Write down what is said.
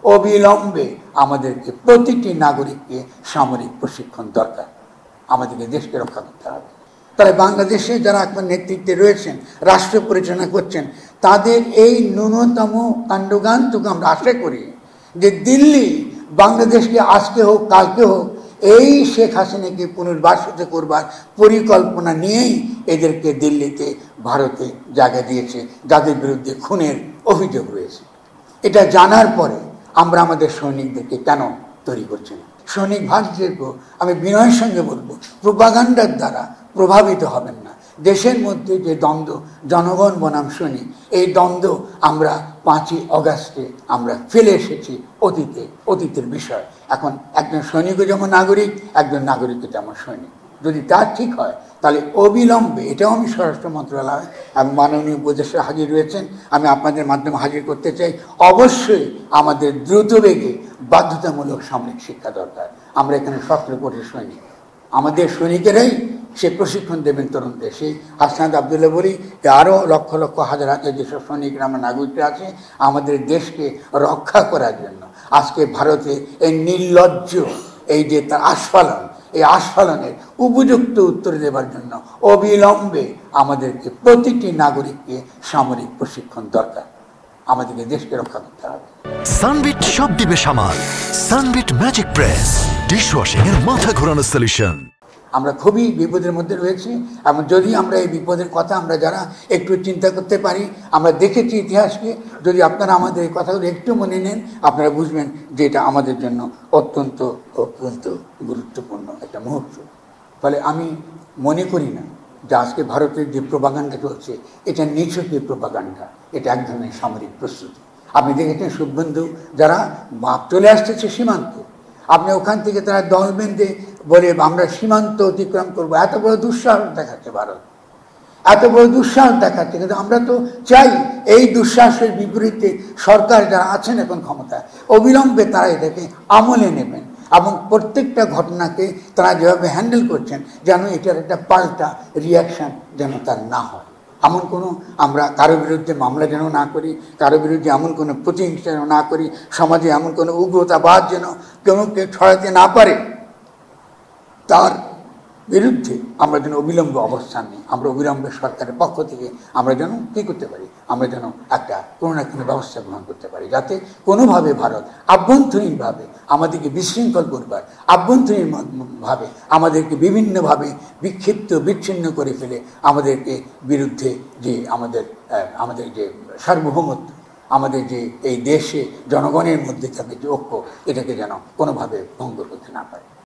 অবিলম্বে আমাদেরকে প্রতিটি নাগরিককে সামরিক প্রশিক্ষণ দরকার। আমাদেরকে দেশকে রক্ষা করতে হবে। তাহলে বাংলাদেশে যারা এখন নেতৃত্বে রয়েছেন, রাষ্ট্র পরিচালনা করছেন, তাদের এই ন্যূনতম কাণ্ডজ্ঞানটুকু আমরা আশা করি যে দিল্লি বাংলাদেশকে আজকে হোক কালকে হোক এই শেখ হাসিনাকে পুনর্বাসিত করবার পরিকল্পনা নিয়েই এদেরকে দিল্লিতে ভারতে জায়গা দিয়েছে, যাদের বিরুদ্ধে খুনের অভিযোগ রয়েছে। এটা জানার পরে আমরা আমাদের সৈনিকদেরকে কেন তৈরি করছি না? সৈনিক ভাইদেরকেও আমি বিনয়ের সঙ্গে বলবো, প্রোপাগান্ডার দ্বারা প্রভাবিত হবেন না। দেশের মধ্যে যে দ্বন্দ্ব, জনগণ বনাম সৈনিক, এই দ্বন্দ্ব আমরা 5ই অগাস্টে আমরা ফেলে এসেছি অতীতের বিষয়। এখন একজন সৈনিকও যেমন নাগরিক, একজন নাগরিকও যেমন সৈনিক। যদি তা ঠিক হয় তাহলে অবিলম্বে, এটাও আমি স্বরাষ্ট্র মন্ত্রণালয় এবং মাননীয় উপদেষ্টা হাজির রয়েছেন, আমি আপনাদের মাধ্যমে হাজির করতে চাই, অবশ্যই আমাদের দ্রুতবেগে বাধ্যতামূলক সামরিক শিক্ষা দরকার। আমরা এখানে 17 কোটি সৈনিক, আমাদের সৈনিকেরাই সে প্রশিক্ষণ দেবেন তরুণদের। সেই হাসনাত আবদুল্লাহ বলি যে আরও লক্ষ লক্ষ হাজার হাজার যেসব সৈনিকরা আমার নাগরিকরা আছে আমাদের দেশকে রক্ষা করার জন্য আজকে ভারতে এই নির্লজ্জ এই যে তার আস্ফালন, এই আস্ফালনের উপযুক্ত উত্তর দেবার জন্য অবিলম্বে আমাদেরকে প্রতিটি নাগরিককে সামরিক প্রশিক্ষণ দরকার। আমাদেরকে দেশকে রক্ষা করতে হবে। সানবিট সব দিবে সামাল। সানবিট ম্যাজিক প্রেস ডিশওয়াশিং এর মাথা ঘোরানো সলিউশন। আমরা খুবই বিপদের মধ্যে রয়েছি এবং যদি আমরা এই বিপদের কথা আমরা যারা একটু চিন্তা করতে পারি, আমরা দেখেছি ইতিহাসকে, যদি আপনারা আমাদের এই কথাগুলো একটু মনে নেন, আপনারা বুঝবেন যে এটা আমাদের জন্য অত্যন্ত অত্যন্ত গুরুত্বপূর্ণ একটা মুহূর্ত। ফলে আমি মনে করি না যে আজকে ভারতের যে প্রোপাগান্ডা চলছে এটা নিছকই প্রোপাগান্ডা, এটা এক ধরনের সামরিক প্রস্তুতি। আপনি দেখেছেন শুভেন্দু যারা চলে আসতেছে সীমান্তে, আপনি ওখান থেকে তারা দল বেঁধে বলে আমরা সীমান্ত অতিক্রম করবো, এত বড় দুঃসাহস দেখাচ্ছে ভারত, এত বড় দুঃসাহস দেখাচ্ছে। কিন্তু আমরা তো চাই এই দুঃসাহসের বিপরীতে সরকার যারা আছেন এখন ক্ষমতায়, অবিলম্বে তারা এটাকে আমলে নেবেন এবং প্রত্যেকটা ঘটনাকে তারা যেভাবে হ্যান্ডেল করছেন যেন এটার একটা পাল্টা রিয়াকশান যেন তার না হয়। এমন কোনো আমরা কারো বিরুদ্ধে মামলা যেন না করি, কারো বিরুদ্ধে এমন কোনো প্রতিহিংসা যেন না করি, সমাজে এমন কোনো উগ্রতাবাদ যেন কেউ ছড়াতে না পারে, তার বিরুদ্ধে আমরা যেন অবিলম্বে অবস্থান নিই। আমরা অবিলম্বে সরকারের পক্ষ থেকে আমরা যেন কী করতে পারি, আমরা যেন একটা কোনো না কোনো ব্যবস্থা গ্রহণ করতে পারি, যাতে কোনোভাবে ভারত আভ্যন্তরীণভাবে আমাদেরকে বিশৃঙ্খল করবার, আভ্যন্তরীণভাবে আমাদেরকে বিভিন্নভাবে বিক্ষিপ্ত বিচ্ছিন্ন করে ফেলে আমাদেরকে বিরুদ্ধে যে আমাদের যে সার্বভৌমত্ব, আমাদের যে এই দেশে জনগণের মধ্যে থাকে যে ঐক্য, এটাকে যেন কোনোভাবে ভঙ্গ করতে না পারে।